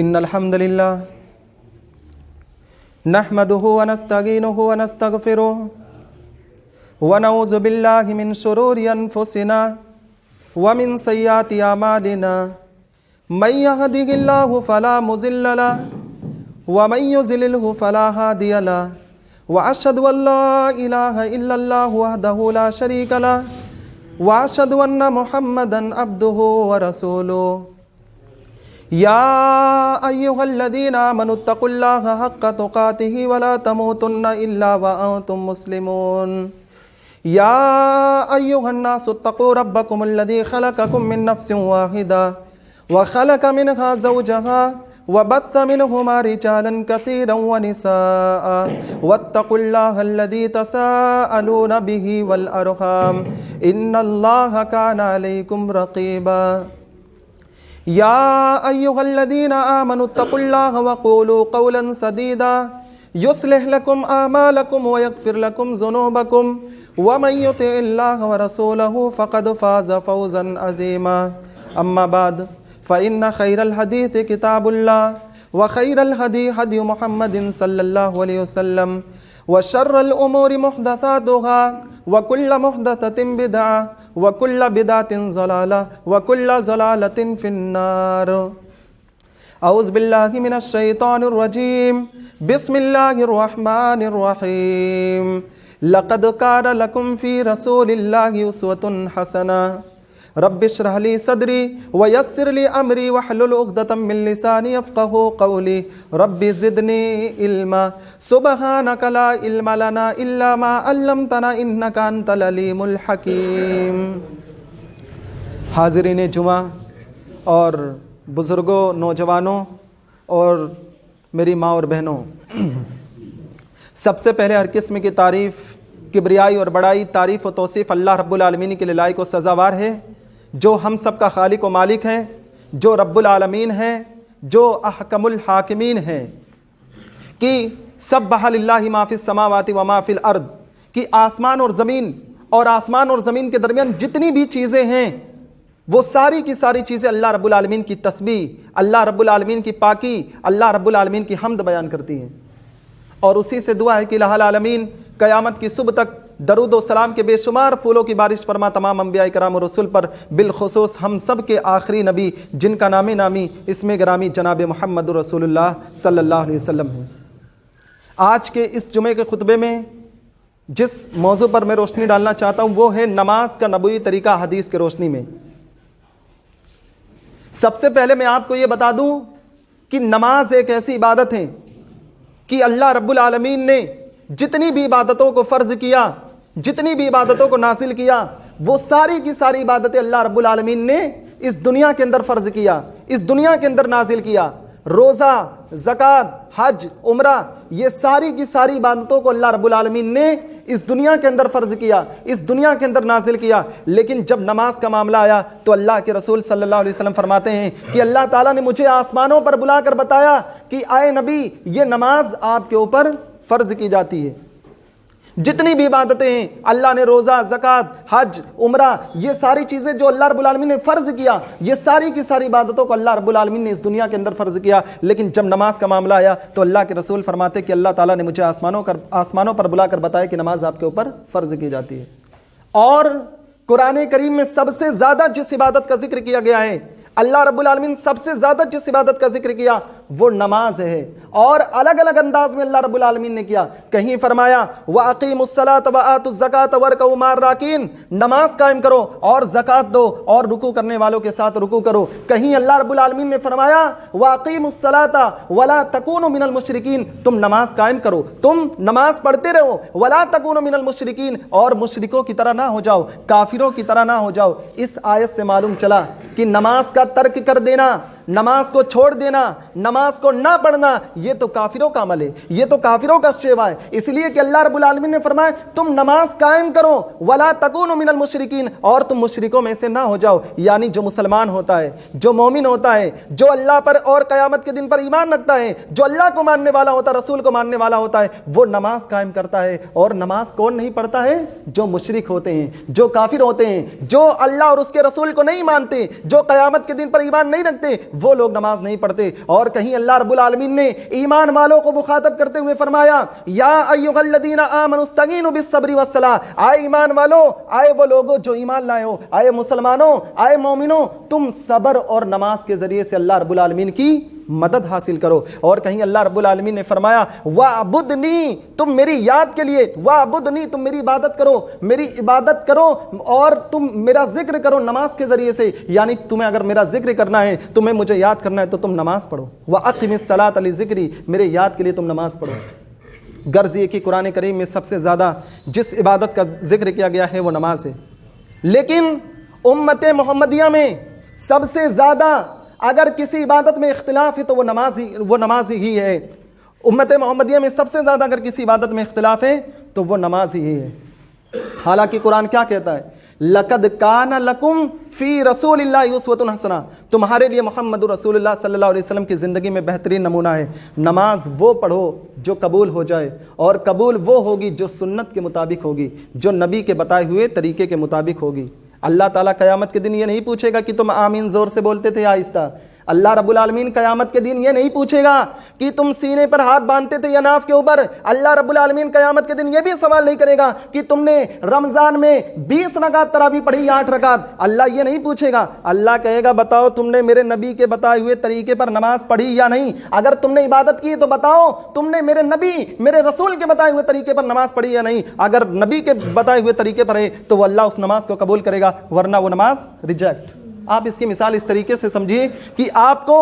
إن الحمد لله نحمده ونستعينه ونستغفره ونعوذ بالله من شرور أنفسنا ومن سيئات أعمالنا من يهده الله فلا مضل له ومن يضلل فلا هادي له وأشهد أن لا إله إلا الله وحده لا شريك له وأشهد أن محمدا عبده ورسوله يا أيها الذين آمنوا اتقوا الله حق تقاته ولا تموتن إلا وأنتم مسلمون يا أيها الناس اتقوا ربكم الذي خلقكم من نفس واحدة وخلق منها زوجها وبث منهما رجالا كثيرا ونساء واتقوا الله الذي تساءلون به والأرحام إن الله كان عليكم رقيبا يا أيها الذين آمنوا اتقوا الله وقولوا قولا سديدا يصلح لكم أعمالكم ويغفر لكم ذنوبكم ومن يطع الله ورسوله فقد فاز فوزا عظيما أما بعد فإن خير الحديث كتاب الله وخير الهدي هدي محمد صلى الله عليه وسلم وشر الأمور محدثاتها وكل محدثة بدعة وكل بدعة ضلالة وكل ضلالة في النار أعوذ بالله من الشيطان الرجيم بسم الله الرحمن الرحيم لقد كان لكم في رسول الله أسوة حسنة رب اشرح لي صدري ويسر لي امري واحلل عقدة من لساني يفقهوا قولي رب زدني علما سبحانك لا علم لنا الا ما علمتنا انك انت العليم الحكيم. حاضرین جمعہ اور بزرگوں، نوجوانوں اور میری ماں اور بہنوں، سب سے پہلے ہر قسم کی تعریف، کبریائی اور بڑائی، تعریف و توصیف اللہ رب العالمین کے لیے لائق و سزاوار ہے، جو ہم سب کا خالق و مالک ہیں، جو رب العالمین ہیں، جو احکم الحاکمین ہیں، کہ سبح للہ ما فی السماوات و ما فی الارض، کہ آسمان اور زمین کے درمیان جتنی بھی چیزیں ہیں وہ ساری کی ساری چیزیں اللہ رب العالمین کی تسبیح، اللہ رب العالمین کی پاکی، اللہ رب العالمین کی حمد بیان کرتی ہیں. اور اسی سے دعا ہے کہ الہ العالمین قیامت کی صبح تک درود و سلام کے بے شمار پھولوں کی بارش فرما تمام انبیاء کرام و رسول پر، بالخصوص ہم سب کے آخری نبی جن کا نام نامی اسم گرامی جناب محمد رسول اللہ صلی اللہ علیہ وسلم ہے. آج کے اس جمعے کے خطبے میں جس موضوع پر میں روشنی ڈالنا چاہتا ہوں وہ ہے نماز کا نبوی طریقہ حدیث کے روشنی میں. سب سے پہلے میں آپ کو یہ بتا دوں کہ نماز ایک ایسی عبادت ہے کہ اللہ رب العالمین نے جتنی بھی عبادتوں کو فرض کیا، جتنی بھی عبادتوں کو نازل کیا، وہ ساری کی ساری عبادتیں اللہ رب العالمین نے اس دنیا کے اندر فرض کیا، اس دنیا کے اندر نازل کیا. روزہ، زکوٰۃ، حج، عمرہ، یہ ساری کی ساری عبادتوں کو اللہ رب العالمین نے اس دنیا کے اندر فرض کیا، اس دنیا کے اندر نازل کیا. لیکن جب نماز کا معاملہ آیا تو اللہ کے رسول صلی اللہ علیہ وسلم فرماتے ہیں کہ اللہ تعالیٰ نے مجھے آسمانوں پر بلا کر بتایا کہ آئے نبی، یہ نماز آپ کے اوپر فرض کی جاتی ہے. جتنی بھی عبادتیں ہیں اللہ نے، روزہ، زکوٰۃ، حج، عمرہ، یہ ساری چیزیں جو اللہ رب العالمین نے فرض کیا، یہ ساری کی ساری عبادتوں کو اللہ رب العالمین نے اس دنیا کے اندر فرض کیا. لیکن جب نماز کا معاملہ آیا تو اللہ کے رسول فرماتے کہ اللہ تعالیٰ نے مجھے آسمانوں پر بلا کر بتایا کہ نماز آپ کے اوپر فرض کی جاتی ہے. اور قرآن کریم میں سب سے زیادہ جس عبادت کا ذکر کیا گیا ہے، اللہ رب العالمین سب سے زیادہ جس عبادت کا ذکر کیا وہ نماز ہے. اور الگ الگ انداز میں اللہ رب العالمین نے کیا. کہیں فرمایا وَأَقِيمُوا الصَّلَاةَ وَآتُوا الزَّكَاةَ وَارْكَعُوا مَعَ الرَّاكِعِينَ، نماز قائم کرو اور زکوٰۃ دو اور رکوع کرنے والوں کے ساتھ رکوع کرو. کہیں اللہ رب العالمین نے فرمایا وَأَقِيمُوا الصَّلَاةَ وَلَا تَكُونُوا مِنَ الْمُشْرِكِينَ، تم نماز قائم کرو، تم نماز پڑھتے رہو، وَلَا تَكُونُوا مِنَ الْمُشْرِكِينَ، اور مشرکوں کی طرح نہ ہو جاؤ، کافروں کی طرح نہ ہو جاؤ. اس آیت سے معلوم چلا کہ نماز کا ترک کر دینا، نماز کو چھوڑ دینا، نماز کو نہ پڑھنا، یہ تو کافروں کا عمل ہے، یہ تو کافروں کا شیوا ہے. اس لیے کہ اللہ رب العالمین نے فرمایا تم نماز قائم کرو، ولا تکونوا من المشرکین، اور تم مشرکوں میں سے نہ ہو جاؤ. یعنی جو مسلمان ہوتا ہے، جو مومن ہوتا ہے، جو اللہ پر اور قیامت کے دن پر ایمان رکھتا ہے، جو اللہ کو ماننے والا ہوتا ہے، رسول کو ماننے والا ہوتا ہے، وہ نماز قائم کرتا ہے. اور نماز کون نہیں پڑھتا ہے؟ جو مشرک ہوتے ہیں، جو کافر ہوتے ہیں، جو اللہ اور اس کے رسول کو نہیں مانتے، جو قیامت کے دن پر ایمان نہیں رکھتے، وہ لوگ نماز نہیں پڑھتے۔ اور کہیں اللہ رب العالمین نے ایمان والوں کو مخاطب کرتے ہوئے فرمایا یا ایھا الذین آمنوا استعینوا بالصبر والصلاۃ، آئے ایمان والو، آئے وہ لوگوں جو ایمان لائے ہو، آئے مسلمانوں، آئے مومنوں، تم صبر اور نماز کے ذریعے سے اللہ رب العالمین کی مدد حاصل کرو۔ اور کہیں اللہ رب العالمین نے فرمایا وَاعْبُدْنِی، تم میری یاد کے لیے، وَاعْبُدْنِی، تم میری عبادت کرو، میری عبادت کرو اور تم میرا ذکر کرو نماز کے ذریعے سے۔ یعنی تمہیں اگر میرا ذکر کرنا ہے، تمہیں مجھے یاد کرنا ہے تو تم نماز پڑھو۔ وَأَقِمِ الصَّلَاةَ لِذِكْرِی، میرے یاد کے لیے تم نماز پڑھو۔ غرض یہ کہ قرآن کریم میں سب سے زیادہ جس عبادت کا ذکر کیا گیا ہے وہ نماز ہے، لیکن امت محمدیہ میں سب سے زیادہ اگر کسی عبادت میں اختلاف ہے تو وہ نماز ہی ہے۔ امت محمدیہ میں سب سے زیادہ اگر کسی عبادت میں اختلاف ہے تو وہ نماز ہی ہے۔ حالانکہ قرآن کیا کہتا ہے؟ لَقَدْ كَانَ لَكُمْ فِي رَسُولِ اللَّهِ أُسْوَةٌ حَسَنَةٌ، تمہارے لیے محمد رسول اللہ صلی اللہ علیہ وسلم کی زندگی میں بہترین نمونہ ہے۔ نماز وہ پڑھو جو قبول ہو جائے، اور قبول وہ ہوگی جو سنت کے مطابق ہوگی، جو نبی کے بتائے ہوئے طریقے کے مطابق ہوگی۔ اللہ تعالیٰ قیامت کے دن یہ نہیں پوچھے گا کہ تم آمین زور سے بولتے تھے یا آہستہ۔ اللہ رب العالمین قیامت کے دن یہ نہیں پوچھے گا کہ تم سینے پر ہاتھ باندھتے تھے یا ناف کے اوپر۔ اللہ رب العالمین قیامت کے دن یہ بھی سوال نہیں کرے گا کہ تم نے رمضان میں 20 رکعت تراویح پڑھی یا 8 رکعت۔ اللہ یہ نہیں پوچھے گا۔ اللہ کہے گا بتاؤ تم نے میرے نبی کے بتائے ہوئے طریقے پر نماز پڑھی یا نہیں؟ اگر تم نے عبادت کی تو بتاؤ تم نے میرے نبی، میرے رسول کے بتائے ہوئے طریقے پر نماز پڑھی یا نہیں؟ اگر نبی کے بتائے ہوئے طریقے پر ہے تو وہ اللہ اس نماز کو قبول کرے گا، ورنہ وہ نماز ریجیکٹ۔ آپ اس کی مثال اس طریقے سے سمجھیے کہ آپ کو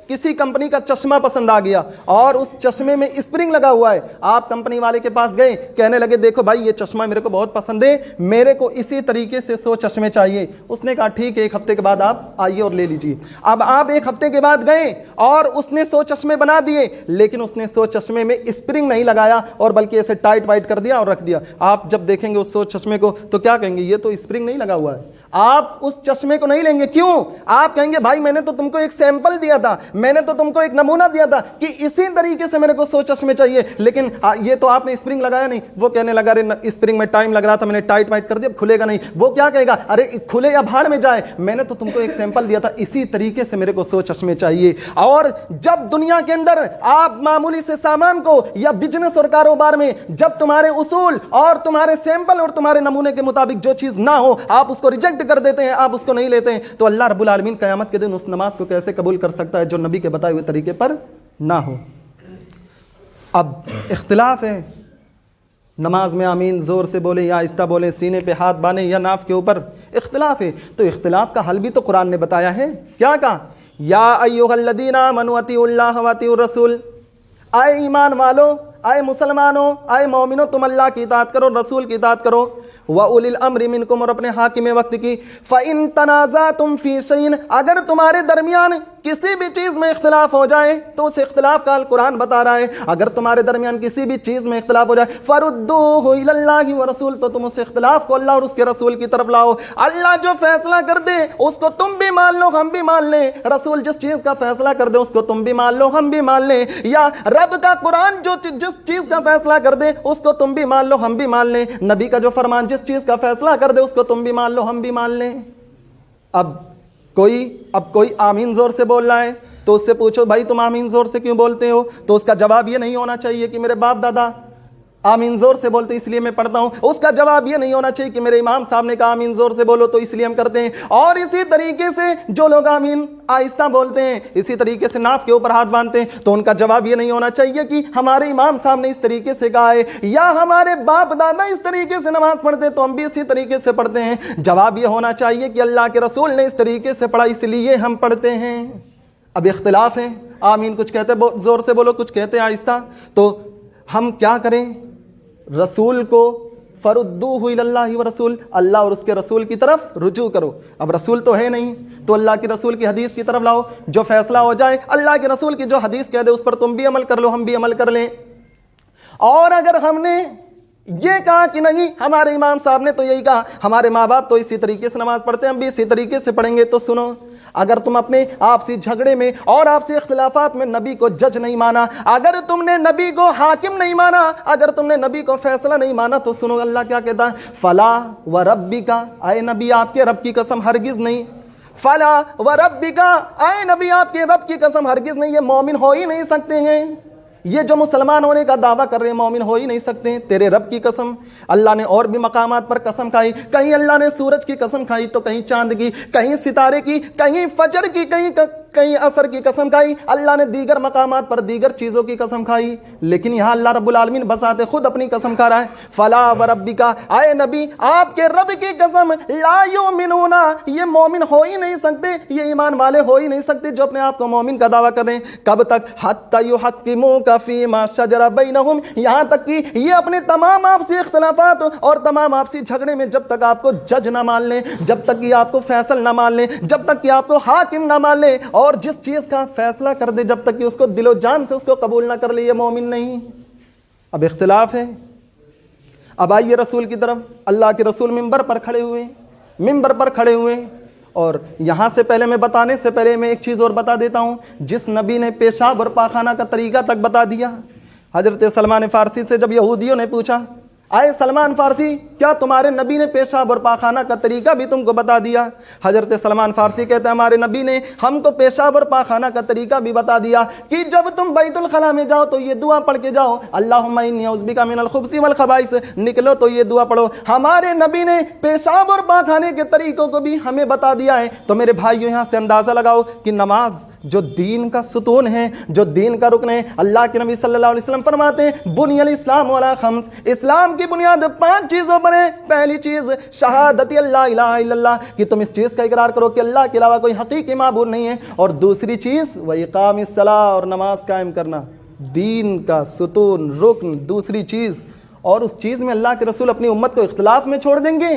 کسی کمپنی کا چشمہ پسند آ گیا اور اس چشمے میں اسپرنگ لگا ہوا ہے۔ آپ کمپنی والے کے پاس گئے، کہنے لگے دیکھو بھائی یہ چشمہ میرے کو بہت پسند ہے، میرے کو اسی طریقے سے 100 چشمے چاہیے۔ اس نے کہا ٹھیک ہے، 1 ہفتے کے بعد آپ آئیے اور لے لیجیے۔ اب آپ 1 ہفتے کے بعد گئے اور اس نے 100 چشمے بنا دیے، لیکن اس نے 100 چشمے میں اسپرنگ نہیں لگایا اور بلکہ اسے ٹائٹ وائٹ کر دیا اور رکھ دیا۔ آپ جب دیکھیں گے اس 100 چشمے کو تو کیا کہیں گے؟ یہ تو اسپرنگ نہیں لگا ہوا ہے۔ آپ اس چشمے کو نہیں لیں گے، کیوں؟ آپ کہیں گے بھائی میں نے تو تم کو ایک سیمپل دیا تھا، میں نے تو تم کو ایک نمونہ دیا تھا کہ اسی طریقے سے میرے کو 100 چشمے چاہیے، لیکن یہ تو آپ نے اسپرنگ لگایا نہیں۔ وہ کہنے لگا ارے اسپرنگ میں ٹائم لگ رہا تھا، میں نے ٹائٹ وائٹ کر دیا، اب کھلے گا نہیں۔ وہ کیا کہے گا؟ ارے کھلے یا بھاڑ میں جائے، میں نے تو تم کو ایک سیمپل دیا تھا، اسی طریقے سے میرے کو 100 چشمے چاہیے۔ اور جب دنیا کے اندر آپ معمولی سے سامان کو یا بزنس اور کاروبار میں جب تمہارے اصول اور تمہارے سیمپل اور تمہارے نمونے کے مطابق جو چیز نہ ہو آپ اس کو ریجیکٹ کر دیتے ہیں، آپ اس کو نہیں لیتے ہیں، تو اللہ رب العالمین قیامت کے دن اس نماز کو کیسے قبول کر سکتا ہے جو نبی کے بتائے ہوئے طریقے پر نہ ہو؟ اب اختلاف ہے، نماز میں آمین زور سے بولیں یا آہستہ بولیں، سینے پہ ہاتھ باندھیں یا ناف کے اوپر، اختلاف ہے۔ تو اختلاف کا حل بھی تو قرآن نے بتایا ہے۔ کیا کہا؟ یا ایھا الذین آمنوا اطیعوا اللہ واطیعوا الرسول، آئے ایمان والو، آئے مسلمانوں، آئے مومنوں، تم اللہ کی اطاعت کرو، رسول کی اطاعت کرو، وَأُولِي الْأَمْرِ مِنْكُمْ، اور اپنے حاکم وقت کی، فَإِن تَنَازَعْتُمْ فِي شَيْءٍ، اگر تمہارے درمیان کسی بھی چیز میں اختلاف ہو جائے تو اس اختلاف کا قرآن بتا رہا ہے، اگر تمہارے درمیان کسی بھی چیز میں اختلاف ہو جائے فَرُدُّوهُ إِلَى اللَّهِ وَرَسُولِهِ، تو تم اس اختلاف کو اللہ اور اس کے رسول کی طرف لاؤ۔ اللہ جو فیصلہ کر دے اس کو تم بھی مان لو، ہم بھی مان لیں، رسول جس چیز کا فیصلہ کر دے اس کو تم بھی مان لو، ہم بھی مان لیں، یا رب کا قرآن جو جس چیز کا فیصلہ کر دے اس کو تم بھی مان لو، ہم بھی مان لیں، نبی کا جو فرمان جس چیز کا فیصلہ کر دے اس کو تم بھی مان لو، ہم بھی مان لیں۔ اب کوئی آمین زور سے بول رہا ہے تو اس سے پوچھو بھائی تم آمین زور سے کیوں بولتے ہو؟ تو اس کا جواب یہ نہیں ہونا چاہیے کہ میرے باپ دادا آمین زور سے بولتے اس لیے میں پڑھتا ہوں، اس کا جواب یہ نہیں ہونا چاہیے کہ میرے امام صاحب نے کہا آمین زور سے بولو تو اس لیے ہم کرتے ہیں۔ اور اسی طریقے سے جو لوگ آمین آہستہ بولتے ہیں، اسی طریقے سے ناف کے اوپر ہاتھ باندھتے ہیں، تو ان کا جواب یہ نہیں ہونا چاہیے کہ ہمارے امام صاحب نے اس طریقے سے کہا ہے یا ہمارے باپ دادا اس طریقے سے نماز پڑھتے تو ہم بھی اسی طریقے سے پڑھتے ہیں۔ جواب یہ ہونا چاہیے کہ اللہ کے رسول نے اس طریقے سے پڑھا اس لیے ہم پڑھتے ہیں۔ اب اختلاف ہے، آمین کچھ کہتے زور سے بولو، کچھ کہتے آہستہ، تو ہم کیا کریں؟ رسول کو فردوہ الی اللہ ورسول، اللہ اور اس کے رسول کی طرف رجوع کرو۔ اب رسول تو ہے نہیں تو اللہ کے رسول کی حدیث کی طرف لاؤ، جو فیصلہ ہو جائے اللہ کے رسول کی جو حدیث کہہ دے اس پر تم بھی عمل کر لو، ہم بھی عمل کر لیں۔ اور اگر ہم نے یہ کہا کہ نہیں ہمارے امام صاحب نے تو یہی کہا، ہمارے ماں باپ تو اسی طریقے سے نماز پڑھتے ہیں، ہم بھی اسی طریقے سے پڑھیں گے، تو سنو، اگر تم اپنے آپسی جھگڑے میں اور آپسی اختلافات میں نبی کو جج نہیں مانا، اگر تم نے نبی کو حاکم نہیں مانا، اگر تم نے نبی کو فیصلہ نہیں مانا، تو سنو اللہ کیا کہتا ہے، فلا وربک، اے نبی آپ کے رب کی قسم ہرگز نہیں، فلا وربک، اے نبی آپ کے رب کی قسم ہرگز نہیں، یہ مومن ہو ہی نہیں سکتے ہیں، یہ جو مسلمان ہونے کا دعویٰ کر رہے ہیں مومن ہو ہی نہیں سکتے ہیں، تیرے رب کی قسم۔ اللہ نے اور بھی مقامات پر قسم کھائی، کہیں اللہ نے سورج کی قسم کھائی تو کہیں چاند کی، کہیں ستارے کی، کہیں فجر کی، کہیں عصر کی قسم کھائی، اللہ نے دیگر مقامات پر دیگر چیزوں کی قسم کھائی، لیکن یہاں اللہ رب العالمین بذات خود اپنی قسم کھا رہا ہے۔ فلا وربک، اے نبی آپ کے رب کی قسم، لا یؤمنون، یہ مومن ہو ہی نہیں سکتے، یہ ایمان والے ہو ہی نہیں سکتے جو اپنے آپ کو مومن کا دعویٰ کر رہے ہیں۔ کب تک؟ حتی یحکموک فیما شجر بینہم، یہاں تک کہ یہ اپنے تمام آپسی اختلافات اور تمام آپسی جھگڑے میں جب تک آپ کو جج نہ مان لیں، جب تک کہ آپ کو فیصل نہ مان لیں، جب تک کہ آپ کو حاکم نہ مان لیں، اور جس چیز کا فیصلہ کر دے جب تک کہ اس کو دل و جان سے اس کو قبول نہ کر لے، یہ مومن نہیں۔ اب اختلاف ہے۔ اب آئیے رسول کی طرف۔ اللہ کے رسول منبر پر کھڑے ہوئے، اور یہاں سے پہلے میں بتانے سے پہلے میں ایک چیز اور بتا دیتا ہوں، جس نبی نے پیشاب اور پاخانہ کا طریقہ تک بتا دیا۔ حضرت سلمان فارسی سے جب یہودیوں نے پوچھا، آئے سلمان فارسی کیا تمہارے نبی نے پیشاب اور پاخانہ کا طریقہ بھی تم کو بتا دیا؟ حضرت سلمان فارسی کہتے ہیں ہمارے نبی نے ہم کو پیشاب اور پاخانہ کا طریقہ بھی بتا دیا کہ جب تم بیت الخلاء میں جاؤ تو یہ دعا پڑھ کے جاؤ، اللہم انی اعوذ بک من الخبث والخبائث، نکلو تو یہ دعا پڑھو۔ ہمارے نبی نے پیشاب اور پاخانے کے طریقوں کو بھی ہمیں بتا دیا ہے۔ تو میرے بھائیو یہاں سے اندازہ لگاؤ کہ نماز جو دین کا ستون ہے، جو دین کا رکن ہے، اللہ کے نبی صلی اللہ علیہ وسلم فرماتے ہیں بنی الاسلام علی خمس، اسلام کی بنیاد 5 چیزوں پر ہے۔ پہلی چیز شہادت اللہ الہ الا اللہ، کہ تم اس چیز کا اقرار کرو کہ اللہ کے علاوہ کوئی حقیقی معبود نہیں ہے، اور دوسری چیز وَإِقَامِ الصَّلَاةِ، اور نماز قائم کرنا، دین کا ستون رکن دوسری چیز۔ اور اس چیز میں اللہ کے رسول اپنی امت کو اختلاف میں چھوڑ دیں گے،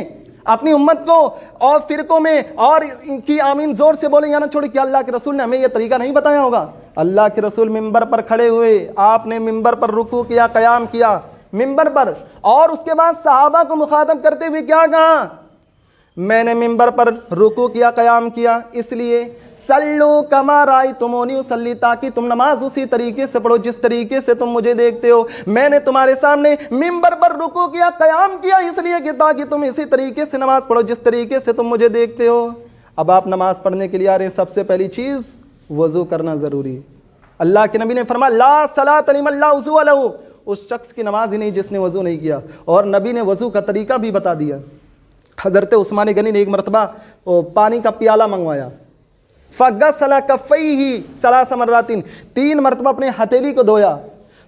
اپنی امت کو اور فرقوں میں، اور ان کی آمین زور سے بولیں یا نہ چھوڑیں، کہ اللہ کے رسول نے ہمیں یہ طریقہ نہیں بتایا ہوگا؟ اللہ کے رسول منبر پر کھڑے ہوئے، آپ نے منبر پر رکوع کیا، قیام کیا منبر پر، اور اس کے بعد صحابہ کو مخاطب کرتے ہوئے کیا کہا؟ میں نے منبر پر رکوع کیا، قیام کیا، اس لیے صلو کما رأیتمونی اصلی، تاکہ تم نماز اسی طریقے سے پڑھو جس طریقے سے تم مجھے دیکھتے ہو۔ میں نے تمہارے سامنے منبر پر رکوع کیا، قیام کیا، اس لیے کہ تاکہ تم اسی طریقے سے نماز پڑھو جس طریقے سے تم مجھے دیکھتے ہو۔ اب آپ نماز پڑھنے کے لیے آ رہے ہیں، سب سے پہلی چیز وضو کرنا ضروری ہے۔ اللہ کے نبی نے فرمایا لا صلاۃ لمن لا وضوء لہ، اس شخص کی نماز ہی نہیں جس نے وضو نہیں کیا، اور نبی نے وضو کا طریقہ بھی بتا دیا۔ حضرت عثمان غنی نے ایک مرتبہ پانی کا پیالہ منگوایا، فغسل کفیہ 3 مرات، 3 مرتبہ اپنے ہتھیلی کو دھویا،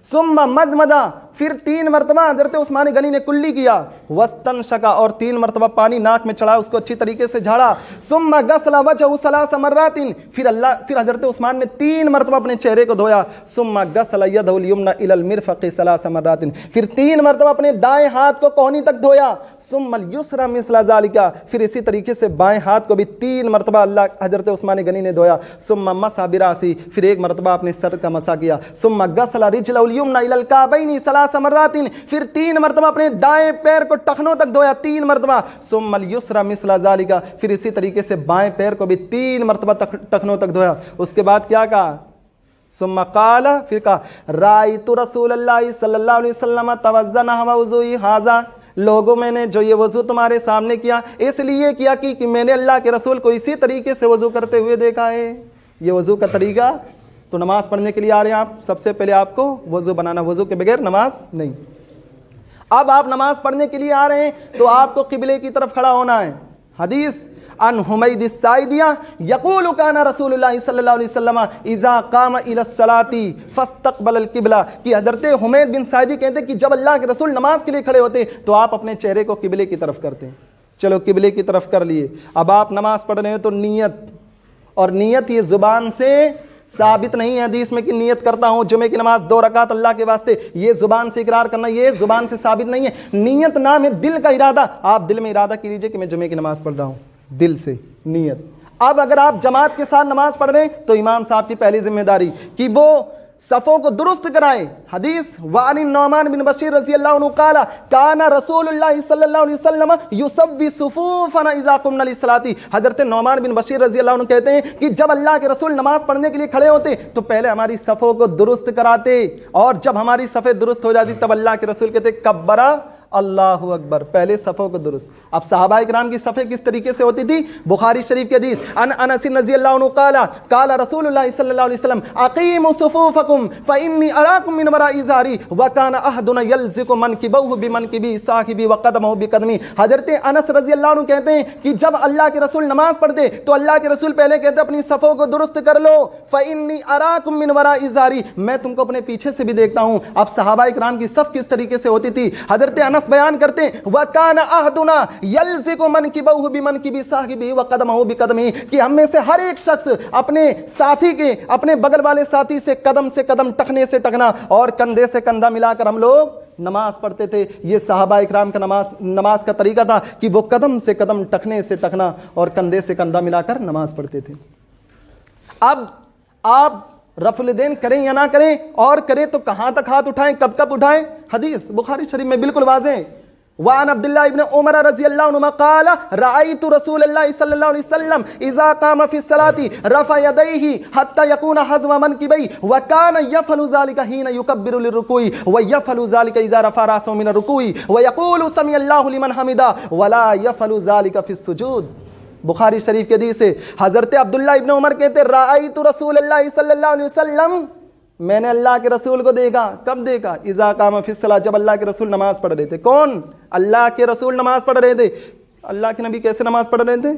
ثم مضمض، پھر 3 مرتبہ حضرت عثمان غنی نے کلی کیا، واستنشق، اور 3 مرتبہ پانی ناک میں چڑھا، اس کو اچھی طریقے سے جھاڑا، ثم غسل وجهه 3 مرات، پھر حضرت عثمان نے 3 مرتبہ اپنے چہرے کو دھویا، ثم غسل يده اليمنى الى المرفق 3 مرات، پھر 3 مرتبہ اپنے دائیں ہاتھ کو کوہنی تک دھویا، ثم اليسرى مثل ذلك، پھر اسی طریقے سے بائیں ہاتھ کو بھی 3 مرتبہ حضرت عثمان غنی نے دھویا، ثم مسح براسه، پھر 1 مرتبہ اپنے سر کا مسح کیا، ثم غسل رجله اليمنى الى الكعبين 3 مرات، پھر 3 مرتبہ اپنے دائیں پیر کو ٹخنوں تک دھویا 3 مرتبہ، ثم اليسرى مثل ذلك، پھر اسی طریقے سے بائیں پیر کو بھی 3 مرتبہ ٹخنوں تک دھویا۔ اس کے بعد کیا کہا؟ ثم قال، پھر کہا رأیت رسول اللہ صلی اللہ علیہ وسلم توضأ نحو وضوء ھذا، لوگوں میں نے جو یہ وضو تمہارے سامنے کیا اس لیے کیا کہ میں نے اللہ کے رسول کو اسی طریقے سے وضو کرتے ہوئے دیکھا ہے۔ یہ وضو کا طریقہ، تو نماز پڑھنے کے لیے آ رہے ہیں آپ، سب سے پہلے آپ کو وضو بنانا، وضو کے بغیر نماز نہیں۔ اب آپ نماز پڑھنے کے لیے آ رہے ہیں تو آپ کو قبلے کی طرف کھڑا ہونا ہے۔ حدیث عن حمید الساعدیہ یقول کان رسول اللہ صلی اللہ علیہ وسلم اذا قام الى الصلاة فاستقبل القبلہ، کہ حضرت حمید بن ساعدی کہتے ہیں کہ جب اللہ کے رسول نماز کے لیے کھڑے ہوتے تو آپ اپنے چہرے کو قبلے کی طرف کرتے ہیں۔ چلو قبلے کی طرف کر لیے، اب آپ نماز پڑھ رہے ہیں تو نیت، اور نیت یہ زبان سے ثابت نہیں ہے حدیث میں کہ نیت کرتا ہوں جمعے کی نماز 2 رکعت اللہ کے واسطے، یہ زبان سے اقرار کرنا، یہ زبان سے ثابت نہیں ہے۔ نیت نام ہے دل کا ارادہ، آپ دل میں ارادہ کیجئے کہ میں جمعے کی نماز پڑھ رہا ہوں، دل سے نیت۔ اب اگر آپ جماعت کے ساتھ نماز پڑھ رہے ہیں تو امام صاحب کی پہلی ذمہ داری کہ وہ صفوں کو درست کرائیں۔ حدیث وعن النعمان بن بشیر رضی اللہ عنہ قال کان رسول اللہ صلی اللہ علیہ وسلم یسوی صفوفنا اذا قمنا للصلاۃ، حضرت نعمان بن بشیر رضی اللہ عنہ کہتے ہیں کہ جب اللہ کے رسول نماز پڑھنے کے لیے کھڑے ہوتے تو پہلے ہماری صفوں کو درست کراتے، اور جب ہماری صفیں درست ہو جاتی تب اللہ کے رسول کہتے کبرا اللہ اکبر، پہلے صفوں کو درست۔ اب صحابہ اکرام کی صفیں کس طریقے سے ہوتی تھی؟ بخاری شریف کی حدیث، ان انس رضی اللہ عنہ قال قال رسول اللہ صلی اللہ علیہ وسلم اقیموا صفوفکم فانی اراکم من وراء ازاری وکان احدنا یلزق منکبہ بمنکبی صاحبی وقدمہ بقدمی۔ حضرت انس رضی اللہ عنہ کہتے ہیں کہ جب اللہ کے رسول نماز پڑھتے تو اللہ کے رسول پہلے کہتے اپنی صفوں کو درست کر لو، فانی اراکم من وراء ازاری، میں تم کو اپنے پیچھے سے بھی دیکھتا ہوں۔ اب صحابہ اکرام کی صف کس طریقے سے ہوتی تھی؟ حضرت انس بیان کرتے ہیں وکان احدنا یلزق منکبہ بمنکبی صاحبہ وقدمہ بقدمی، کہ ہم میں سے ہر ایک شخص اپنے ساتھی کے، اپنے بغل والے ساتھی سے قدم ٹکنے سے ٹکنا اور کندھے سے کندھا ملا کر ہم لوگ نماز پڑھتے تھے۔ یہ صحابہ اکرام کا نماز کا طریقہ تھا کہ وہ قدم سے قدم ٹکنے سے ٹکنا اور کندھے سے کندھا ملا کر نماز پڑھتے تھے۔ اب آپ رفع الیدین کریں یا نہ کریں، اور کریں تو کہاں تک ہاتھ اٹھائیں، کب کب اٹھائیں؟ حدیث بخاری شریف میں بالکل واضح ہے۔ وعن عبداللہ ابن عمر رضی اللہ عنہما قال رأیت رسول اللہ صلی اللہ علیہ وسلم اذا قام فی الصلاة رفع یدیہ حتی یکون حذو منکبیہ وکان یفعل ذلک حین یکبر للرکوع ویفعل ذلک اذا رفع رأسہ من الرکوع ویقول سمع اللہ لمن حمدہ ولا یفعل ذلک فی السجود۔ بخاری شریف کے حدیث ہے، حضرت عبداللہ ابن عمر کہتے رأیت رسول اللہ صلی اللہ علیہ وسلم، میں نے اللہ کے رسول کو دیکھا۔ کب دیکھا؟ اذا قام فی الصلاۃ، جب اللہ کے رسول نماز پڑھ رہے تھے۔ کون؟ اللہ کے رسول نماز پڑھ رہے تھے۔ اللہ کے نبی کیسے نماز پڑھ رہے تھے؟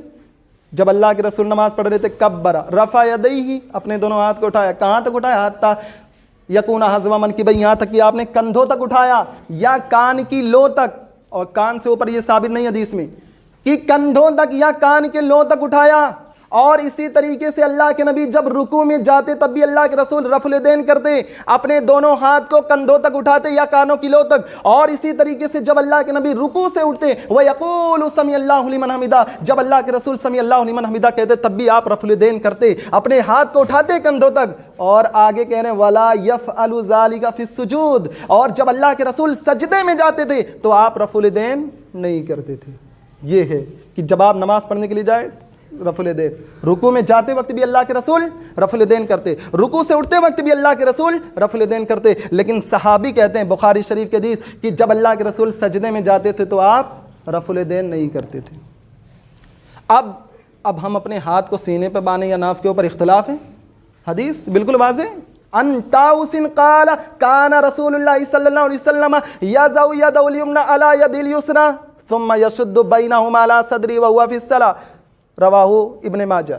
جب اللہ کے رسول نماز پڑھ رہے تھے کبر رفع یدیہ، اپنے دونوں ہاتھ کو اٹھایا۔ کہاں تک اٹھایا؟ حتی یکون حذو منکبیہ، یہاں تک کہ آپ نے کندھوں تک اٹھایا یا کان کی لو تک، اور کان سے اوپر یہ ثابت نہیں حدیث میں کہ کندھوں تک یا کان کے لو تک اٹھایا۔ اور اسی طریقے سے اللہ کے نبی جب رکوع میں جاتے تب بھی اللہ کے رسول رفع الیدین کرتے، اپنے دونوں ہاتھ کو کندھوں تک اٹھاتے یا کانوں کی لو تک۔ اور اسی طریقے سے جب اللہ کے نبی رکوع سے اٹھتے وَيَقُولُ سَمِعَ اللَّهُ لِمَنْ حَمِدَہ، جب اللہ کے رسول سَمِعَ اللَّهُ لِمَنْ حَمِدَہ کہتے تب بھی آپ رفع الیدین کرتے، اپنے ہاتھ کو اٹھاتے کندھوں تک۔ اور آگے کہہ رہے ہیں وَلَا يَفْعَلُ ذَلِكَ فِي السُّجُودِ، اور جب اللہ کے رسول سجدے میں جاتے تھے تو آپ رفع الیدین نہیں کرتے تھے۔ یہ ہے کہ جب آپ نماز پڑھنے کے لیے جائے رفع الیدین، رکوع میں جاتے وقت بھی اللہ کے رسول رفع الیدین کرتے، رکوع سے اٹھتے وقت بھی اللہ کے رسول رفع الیدین کرتے۔ لیکن صحابی کہتے ہیں بخاری شریف کے حدیث کہ جب اللہ کے رسول سجدے میں جاتے تھے تو آپ رفع الیدین نہیں کرتے تھے۔ اب ہم اپنے ہاتھ کو سینے پہ باندھیں یا ناف کے اوپر، اختلاف ہے۔ حدیث بالکل واضح، ان طاؤس قال کان رسول اللہ صلی اللہ علیہ وسلم یضع یدہ الیمنی علی ید الیسری ثم یشد بینہما علی صدری وہو فی الصلاۃ، رواہ ابن ماجہ۔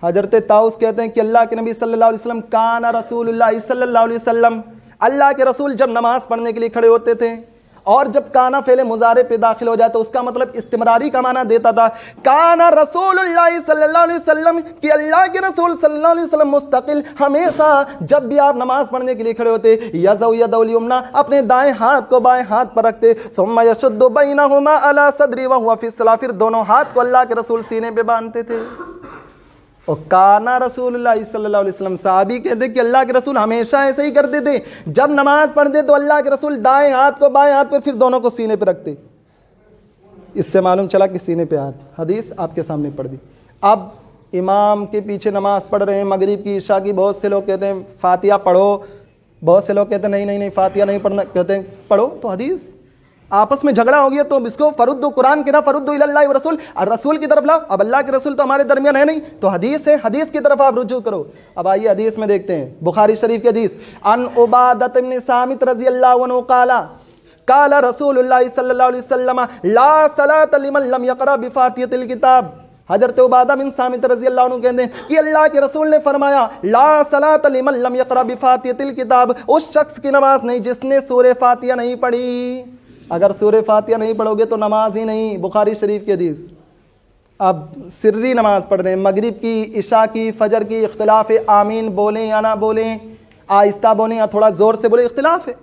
حضرت طاؤس کہتے ہیں کہ اللہ کے نبی صلی اللہ علیہ وسلم کان رسول اللہ صلی اللہ علیہ وسلم، اللہ کے رسول جب نماز پڑھنے کے لیے کھڑے ہوتے تھے، اور جب کانا فعل مضارع پہ داخل ہو جائے تو اس کا مطلب استمراری کا معنی دیتا تھا۔ کانا رسول اللہ صلی اللہ علیہ وسلم، کہ اللہ کے رسول صلی اللہ علیہ وسلم مستقل ہمیشہ جب بھی آپ نماز پڑھنے کے لیے کھڑے ہوتے یضع یدہ الیمنی، اپنے دائیں ہاتھ کو بائیں ہاتھ پر رکھتے، ثم یشد بینہما علی صدری وہو فی الصلاۃ، پھر دونوں ہاتھ کو اللہ کے رسول سینے پہ باندھتے تھے۔ اور کانا رسول اللہ صلی اللہ علیہ وسلم، صحابی کہتے کہ اللہ کے رسول ہمیشہ ایسے ہی کرتے تھے، جب نماز پڑھتے تو اللہ کے رسول دائیں ہاتھ کو بائیں ہاتھ پر، پھر دونوں کو سینے پہ رکھتے۔ اس سے معلوم چلا کہ سینے پہ ہاتھ۔ حدیث آپ کے سامنے پڑھ دی۔ اب امام کے پیچھے نماز پڑھ رہے ہیں مغرب کی عشاء کی، بہت سے لوگ کہتے ہیں فاتحہ پڑھو، بہت سے لوگ کہتے ہیں نہیں فاتحہ نہیں پڑھنا، کہتے ہیں پڑھو۔ تو حدیث آپس میں جھگڑا ہو گیا تو اس کو فرد قرآن کے نہ فرد الی اللہ و رسول، رسول کی طرف لاؤ۔ اب اللہ کے رسول تو ہمارے درمیان ہے نہیں، تو حدیث ہے، حدیث کی طرف آپ رجوع کرو۔ اب آئیے حدیث میں دیکھتے ہیں، بخاری شریف کی حدیث، ان عبادۃ بن صامت رضی اللہ عنہ قال قال رسول اللہ صلی اللہ علیہ وسلم لا صلاۃ لمن لم یقرأ بفاتحۃ الکتاب۔ حضرت عبادہ بن صامت رضی اللہ عنہ کہتے ہیں کہ اللہ کے رسول نے فرمایا لا صلاۃ لمن لم یقرأ بفاتحۃ الکتاب، اس شخص کی نماز نہیں جس نے سورہ فاتحہ نہیں پڑھی۔ اگر سورہ فاتحہ نہیں پڑھو گے تو نماز ہی نہیں، بخاری شریف کی حدیث۔ اب سری نماز پڑھ رہے ہیں، مغرب کی، عشاء کی، فجر کی، اختلاف ہے، آمین بولیں یا نہ بولیں، آہستہ بولیں یا تھوڑا زور سے بولیں، اختلاف ہے۔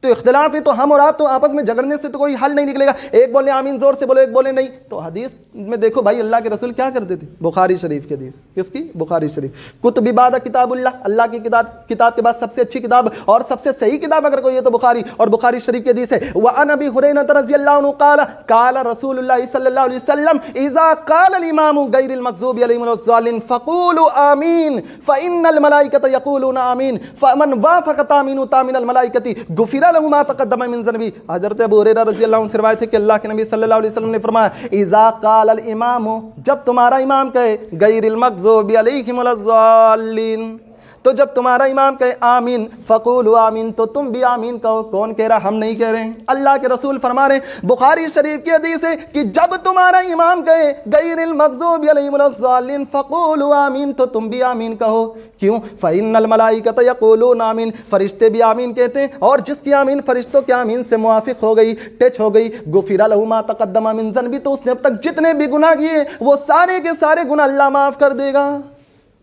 تو اختلاف ہے تو ہم اور آپ تو آپس میں جھگڑنے سے تو کوئی حل نہیں نکلے گا، ایک بولے آمین زور سے بولے، ایک بولے نہیں۔ تو حدیث میں دیکھو بھائی اللہ کے رسول کیا کرتے تھے، بخاری شریف کی حدیث۔ کس کی؟ بخاری شریف۔ کتب بعد کتاب اللہ کی کتاب کے بعد سب سے اچھی کتاب اور سب سے صحیح کتاب اگر کوئی ہے تو بخاری، اور بخاری شریف کی حدیث ہے۔ وعن ابی ہریرہ رضی اللہ عنہ قال قال رسول اللہ صلی اللہ علیہ وسلم اذا قال الامام غیر المغضوب علیہم ولا الضالین فقولوا آمین فان الملائکۃ یقولون آمین فمن وافق تامین تامین الملائکۃ غفر لہ ما تقدم من ذنبہ. حضرت ابو ہریرہ رضی اللہ عنہ سے روایت ہے کہ اللہ کے نبی صلی اللہ علیہ وسلم نے فرمایا اذا قال الامام، جب تمہارا امام کہے غیر المغضوب علیہم ولا الضالین، تو جب تمہارا امام کہے آمین فقولوا آمین، تو تم بھی آمین کہو. کون کہہ رہا؟ ہم نہیں کہہ رہے ہیں، اللہ کے رسول فرما رہے ہیں. بخاری شریف کی حدیث ہے کہ جب تمہارا امام کہے غیر المغضوب علیہم ولا الضالین فقولوا آمین، تو تم بھی آمین کہو. کیوں؟ فإن الملائکۃ یقولون آمین، فرشتے بھی آمین کہتے ہیں، اور جس کی آمین فرشتوں کے آمین سے موافق ہو گئی، ٹچ ہو گئی، غفر لہ ما تقدم من ذنبہ، تو اس نے اب تک جتنے بھی گناہ کیے وہ سارے کے سارے گناہ اللہ معاف کر دے گا.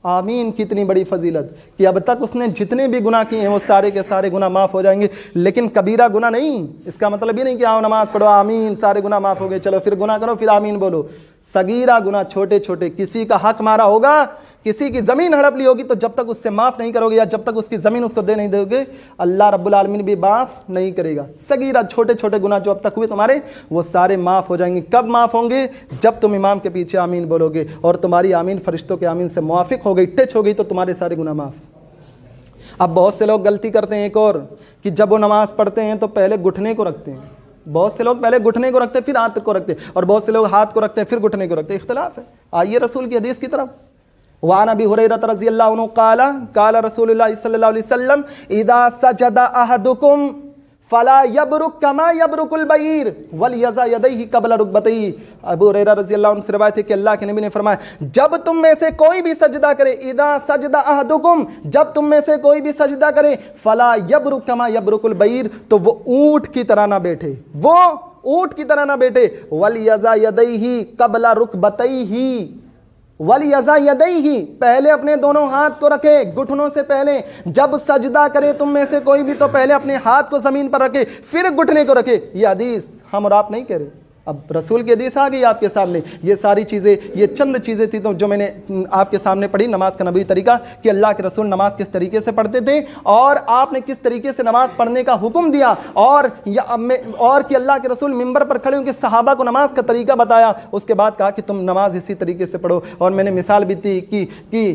آمین. کتنی بڑی فضیلت کہ اب تک اس نے جتنے بھی گناہ کیے ہیں وہ سارے کے سارے گناہ معاف ہو جائیں گے. لیکن کبیرہ گناہ نہیں. اس کا مطلب یہ نہیں کہ آؤ نماز پڑھو آمین سارے گناہ معاف ہو گئے، چلو پھر گناہ کرو پھر آمین بولو. صغیرہ گناہ، چھوٹے چھوٹے، کسی کا حق مارا ہوگا، کسی کی زمین ہڑپ لی ہوگی، تو جب تک اس سے معاف نہیں کرو گے یا جب تک اس کی زمین اس کو دے نہیں دو گے، اللہ رب العالمین بھی معاف نہیں کرے گا. صغیرہ چھوٹے چھوٹے گناہ جو اب تک ہوئے تمہارے وہ سارے معاف ہو جائیں گے. کب معاف ہوں گے؟ جب تم امام کے پیچھے آمین بولو گے اور تمہاری آمین فرشتوں کے آمین سے موافق ہو گئی، ٹچ ہو گئی، تو تمہارے سارے گناہ معاف. اب بہت سے لوگ غلطی کرتے ہیں ایک اور، کہ جب وہ نماز پڑھتے ہیں تو پہلے گھٹنے کو رکھتے ہیں. بہت سے لوگ پہلے گھٹنے کو رکھتے ہیں پھر ہاتھ کو رکھتے ہیں، اور بہت سے لوگ ہاتھ کو رکھتے ہیں پھر گھٹنے کو رکھتے ہیں. اختلاف ہے. آئیے رسول کی حدیث کی طرف. وعن ابی ہریرہ رضی اللہ عنہ قال قال رسول اللہ صلی اللہ علیہ وسلم اذا سجد احدکم فلا یبرک کما یبرک البعیر ولیضع یدیہ قبل رکبتیہ. ابو ہریرہ رضی اللہ عنہ سے روایت ہے کہ اللہ کے نبی نے فرمایا جب تم میں سے کوئی بھی سجدہ کرے، اذا سجد احدکم، جب تم میں سے کوئی بھی سجدہ کرے، فلا یبرک کما یبرک البعیر، تو وہ اونٹ کی طرح نہ بیٹھے، وہ اونٹ کی طرح نہ بیٹھے. ولیضع یدیہ قبل رکبتیہ، ولیضع یدیہ، پہلے اپنے دونوں ہاتھ کو رکھے گھٹنوں سے پہلے. جب سجدہ کرے تم میں سے کوئی بھی تو پہلے اپنے ہاتھ کو زمین پر رکھے پھر گھٹنے کو رکھے. یہ حدیث ہم اور آپ نہیں کہہ رہے، اب رسول کی حدیث آ گئی آپ کے سامنے. یہ ساری چیزیں، یہ چند چیزیں تھیں جو میں نے آپ کے سامنے پڑھی. نماز کا نبوی طریقہ کہ اللہ کے رسول نماز کس طریقے سے پڑھتے تھے اور آپ نے کس طریقے سے نماز پڑھنے کا حکم دیا، اور کہ اللہ کے رسول منبر پر کھڑے ہو کے صحابہ کو نماز کا طریقہ بتایا. اس کے بعد کہا کہ تم نماز اسی طریقے سے پڑھو. اور میں نے مثال بھی دی کہ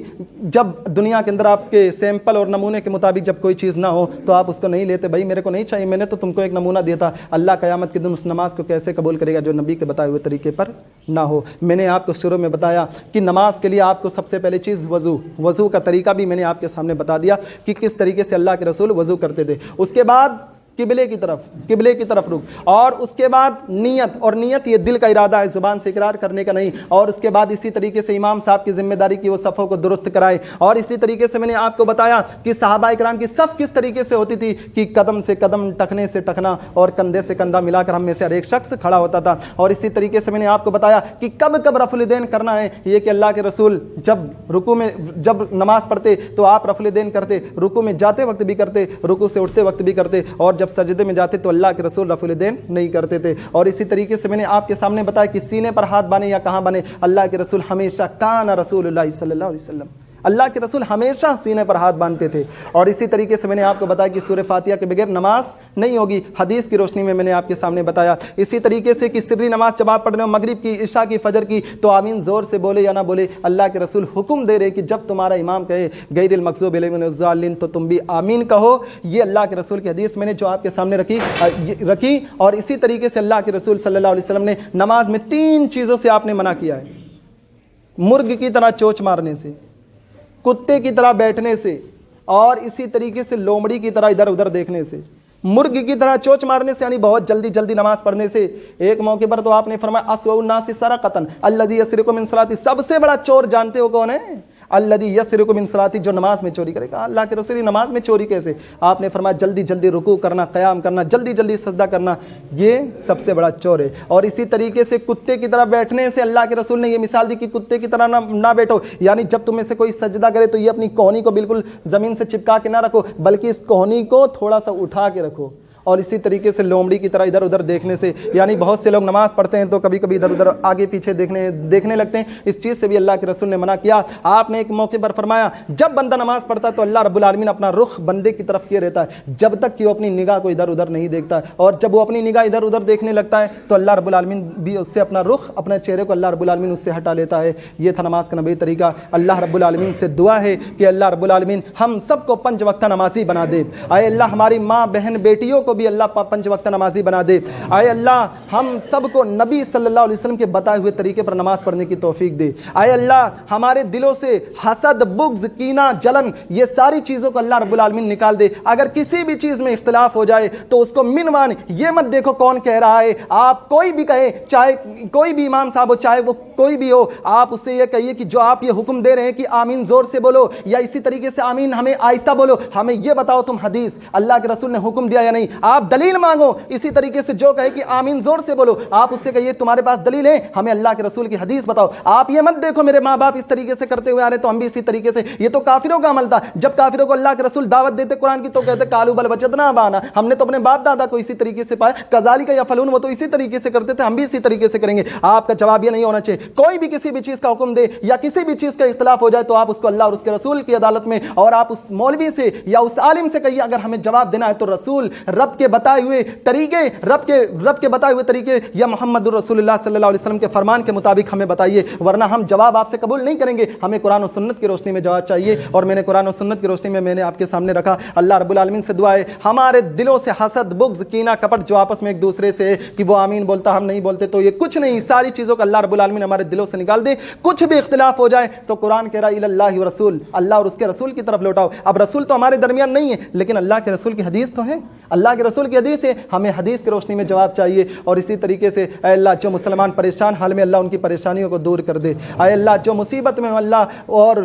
جب دنیا کے اندر آپ کے سیمپل اور نمونے کے مطابق جب کوئی چیز نہ ہو تو آپ اس کو نہیں لیتے. بھائی میرے کو نہیں چاہیے، میں نے تو تم کو ایک نمونہ دیا تھا. اللہ قیامت کے دن اس نماز کو کیسے قبول کرے گا جو نبی کے بتائے ہوئے طریقے پر نہ ہو. میں نے آپ کو شروع میں بتایا کہ نماز کے لیے آپ کو سب سے پہلے چیز وضو کا طریقہ بھی میں نے آپ کے سامنے بتا دیا کہ کس طریقے سے اللہ کے رسول وضو کرتے تھے. اس کے بعد قبلے کی طرف رخ، اور اس کے بعد نیت. اور نیت یہ دل کا ارادہ ہے، زبان سے اقرار کرنے کا نہیں. اور اس کے بعد اسی طریقے سے امام صاحب کی ذمہ داری کی وہ صفوں کو درست کرائے. اور اسی طریقے سے میں نے آپ کو بتایا کہ صحابہ کرام کی صف کس طریقے سے ہوتی تھی کہ قدم سے قدم، ٹخنے سے ٹخنا اور کندھے سے کندھا ملا کر ہم میں سے ہر ایک شخص کھڑا ہوتا تھا. اور اسی طریقے سے میں نے آپ کو بتایا کہ کب رفع الیدین کرنا ہے. یہ کہ اللہ کے رسول جب نماز پڑھتے تو آپ رفع الیدین کرتے، رکوع میں جاتے وقت بھی کرتے، رکوع سے اٹھتے وقت بھی کرتے، اور جب سجدے میں جاتے تو اللہ کے رسول رفع الیدین نہیں کرتے تھے. اور اسی طریقے سے میں نے آپ کے سامنے بتایا کہ سینے پر ہاتھ باندھے یا کہاں باندھے. اللہ کے رسول ہمیشہ کان رسول اللہ صلی اللہ علیہ وسلم، اللہ کے رسول ہمیشہ سینے پر ہاتھ باندھتے تھے. اور اسی طریقے سے میں نے آپ کو بتایا کہ سورہ فاتحہ کے بغیر نماز نہیں ہوگی. حدیث کی روشنی میں نے آپ کے سامنے بتایا. اسی طریقے سے کہ سری نماز جب آپ پڑھ رہے ہو، مغرب کی، عشاء کی، فجر کی، تو آمین زور سے بولے یا نہ بولے، اللہ کے رسول حکم دے رہے کہ جب تمہارا امام کہے غیر المغضوب علیہم ولا الضالین تو تم بھی آمین کہو. یہ اللہ کے رسول کی حدیث میں نے جو آپ کے سامنے رکھی. اور اسی طریقے سے اللہ کے رسول صلی اللہ علیہ وسلم نے نماز میں 3 چیزوں سے آپ نے منع کیا ہے: مرغ کی طرح چونچ مارنے سے، کتے کی طرح بیٹھنے سے، اور اسی طریقے سے لومڑی کی طرح ادھر ادھر دیکھنے سے. مرغ کی طرح چونچ مارنے سے یعنی بہت جلدی نماز پڑھنے سے. ایک موقع پر تو آپ نے فرمایا اسوأ الناس سرقۃ الذی یسرق من صلاتی، سب سے بڑا چور جانتے ہو کون ہے؟ الذی یسرق من صلاتی، جو نماز میں چوری کرے گا. اللہ کے رسول نماز میں چوری کیسے؟ آپ نے فرمایا جلدی رکوع کرنا، قیام کرنا، جلدی سجدہ کرنا، یہ سب سے بڑا چور ہے. اور اسی طریقے سے کتے کی طرح بیٹھنے سے اللہ کے رسول نے یہ مثال دی کہ کتے کی طرح نہ بیٹھو. یعنی جب تم میں سے کوئی سجدہ کرے تو یہ اپنی کوہنی کو بالکل زمین سے چپکا کے نہ رکھو، بلکہ اس کوہنی کو تھوڑا سا اٹھا کے رکھو. اور اسی طریقے سے لومڑی کی طرح ادھر ادھر دیکھنے سے، یعنی بہت سے لوگ نماز پڑھتے ہیں تو کبھی ادھر ادھر آگے پیچھے دیکھنے لگتے ہیں. اس چیز سے بھی اللہ کے رسول نے منع کیا. آپ نے ایک موقع پر فرمایا جب بندہ نماز پڑھتا ہے تو اللہ رب العالمین اپنا رخ بندے کی طرف کیے رہتا ہے جب تک کہ وہ اپنی نگاہ کو ادھر ادھر نہیں دیکھتا ہے. اور جب وہ اپنی نگاہ ادھر ادھر دیکھنے لگتا ہے تو اللہ رب العالمین بھی اس سے اپنا رخ، اپنے چہرے کو اللہ رب العالمین اس سے ہٹا لیتا ہے. یہ تھا نماز کا نبوی طریقہ. اللہ رب العالمین سے دعا ہے کہ اللہ رب العالمین ہم سب کو 5 وقتہ نمازی بنا دے. اے اللہ ہماری ماں بہن بیٹیوں کو کو بھی اللہ پنج وقت نمازی بنا دے۔ اے اللہ ہم سب کو نبی صلی اللہ علیہ وسلم کے بتائے ہوئے طریقے پر نماز پڑھنے کی توفیق دے۔ اے اللہ ہمارے دلوں سے حسد، بغض، کینہ، جلن، یہ ساری چیزوں کو اللہ رب العالمین نکال دے۔ اگر کسی بھی چیز میں اختلاف ہو جائے تو اس کو منوان، یہ مت دیکھو کون کہہ رہا ہے، آپ کوئی بھی کہے، چاہے کوئی بھی امام صاحب ہو، چاہے وہ کوئی بھی ہو، آپ اس سے یہ کہیے کہ جو آپ یہ حکم دے رہے ہیں کہ آمین زور سے بولو یا اسی طریقے سے آمین ہمیں آہستہ بولو، ہمیں یہ بتاؤ تم حدیث اللہ کے رسول نے حکم دیا یا نہیں، آپ دلیل مانگو۔ اسی طریقے سے جو کہے کہ آمین زور سے بولو، آپ اس سے کہیے تمہارے پاس دلیل ہے، ہمیں اللہ کے رسول کی حدیث بتاؤ۔ آپ یہ مت دیکھو میرے ماں باپ اس طریقے سے کرتے ہوئے آ رہے تو ہم بھی اسی طریقے سے، یہ تو کافروں کا عمل تھا۔ جب کافروں کو اللہ کے رسول دعوت دیتے قرآن کی تو کہتے کالو بل وجدنا آبانا، ہم نے تو اپنے باپ دادا کو اسی طریقے سے پایا، کذالک یفعلون، وہ تو اسی طریقے سے کرتے تھے، ہم بھی اسی طریقے سے کریں گے۔ آپ کا جواب یہ نہیں ہونا چاہیے، کوئی بھی کسی بھی چیز کا حکم دے یا کسی بھی چیز کا اختلاف ہو جائے تو آپ اس کو اللہ اور اس کے رسول کی عدالت میں، اور آپ اس مولوی سے یا اس عالم سے کہیے اگر ہمیں جواب دینا ہے تو رسول رب کے بتائے ہوئے طریقے، رب کے بتائے ہوئے طریقے یا محمد الرسول اللہ صلی اللہ علیہ وسلم کے فرمان کے مطابق ہمیں بتائیے، ورنہ ہم جواب آپ سے قبول نہیں کریں گے۔ ہمیں قرآن و سنت کی روشنی میں جواب چاہیے، اور میں نے قرآن و سنت کی روشنی میں نے آپ کے سامنے رکھا۔ اللہ رب العالمین سے دعا ہے ہمارے دلوں سے حسد، بغض، کینہ، کپٹ جو آپس میں ایک دوسرے سے کہ وہ آمین بولتا ہم نہیں بولتے، تو یہ کچھ نہیں، ساری چیزوں کو اللہ رب العالمین ہمارے دلوں سے نکال دے۔ کچھ بھی اختلاف ہو جائے تو قرآن کہہ رہا ہے اللہ و رسول، اللہ اور اس کے رسول کی طرف لوٹاؤ۔ اب رسول تو ہمارے درمیان نہیں ہے لیکن اللہ کے رسول کی حدیث تو ہے، اللہ کے رسول کی حدیث ہے، ہمیں حدیث کی روشنی میں جواب چاہیے۔ اور اسی طریقے سے اے اللہ جو مسلمان پریشان حال میں، اللہ ان کی پریشانیوں کو دور کر دے۔ اے اللہ جو مصیبت میں ہوں اللہ اور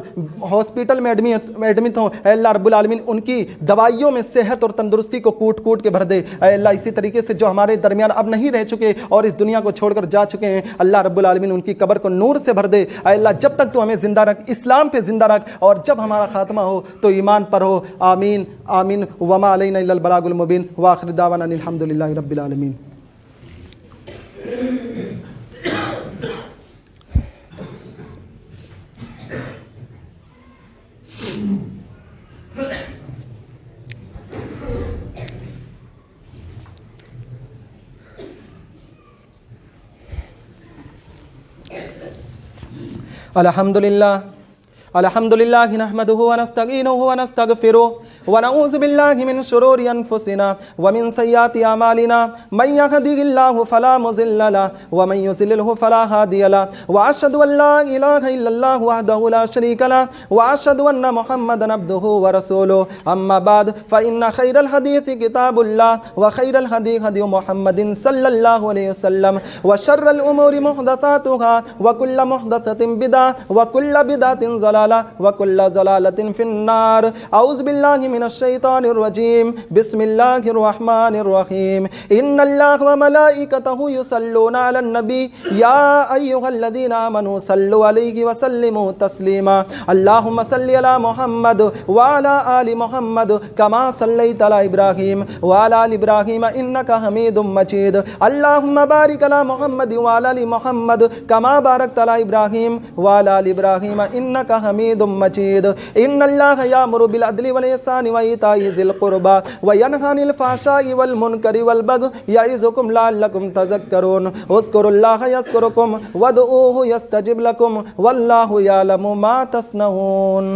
ہاسپٹل میں ایڈمٹ ہوں، اے اللہ رب العالمین ان کی دوائیوں میں صحت اور تندرستی کو کوٹ کوٹ کے بھر دے۔ اے اللہ اسی طریقے سے جو ہمارے درمیان اب نہیں رہ چکے اور اس دنیا کو چھوڑ کر جا چکے ہیں، اللہ رب العالمین ان کی قبر کو نور سے بھر دے۔ اے اللہ جب تک تو ہمیں زندہ رکھ، اسلام پہ زندہ رکھ، اور جب ہمارا خاتمہ ہو تو ایمان پر ہو۔ آمین آمین وما علینا الا البلاغ المبین وآخر دعوانا الحمد للہ رب العالمین۔ الحمد لله نحمده ونستعينه ونستغفره ونعوذ بالله من شرور أنفسنا ومن سيئات أعمالنا من يهده الله فلا مضل له ومن يضلل فلا هادي له وأشهد أن لا إله إلا الله وحده لا شريك له وأشهد أن محمدا عبده ورسوله أما بعد فإن خير الحديث كتاب الله وخير الهدي هدي محمد صلى الله عليه وسلم وشر الأمور محدثاتها وكل محدثة بدعة وكل بدعة ضلالة وكل ضلالة في النار أعوذ بالله من الشيطان الرجيم بسم الله الرحمن الرحيم إن الله وملائكته يصلون على النبي يا أيها الذين آمنوا صلوا عليه وسلموا تسليما اللهم صل على محمد وعلى آل محمد كما صليت على إبراهيم وعلى آل إبراهيم إنك حميد مجيد اللهم بارك على محمد وعلى آل محمد كما باركت على إبراهيم وعلى آل إبراهيم إنك حميد مجيد إن الله يأمر بالعدل والإحسان وإيتاء ذي القربى وينهى عن الفحشاء والمنكر والبغي يعظكم لعلكم تذكرون اذكروا الله يذكركم وادعوه يستجب لكم والله يعلم ما تصنعون۔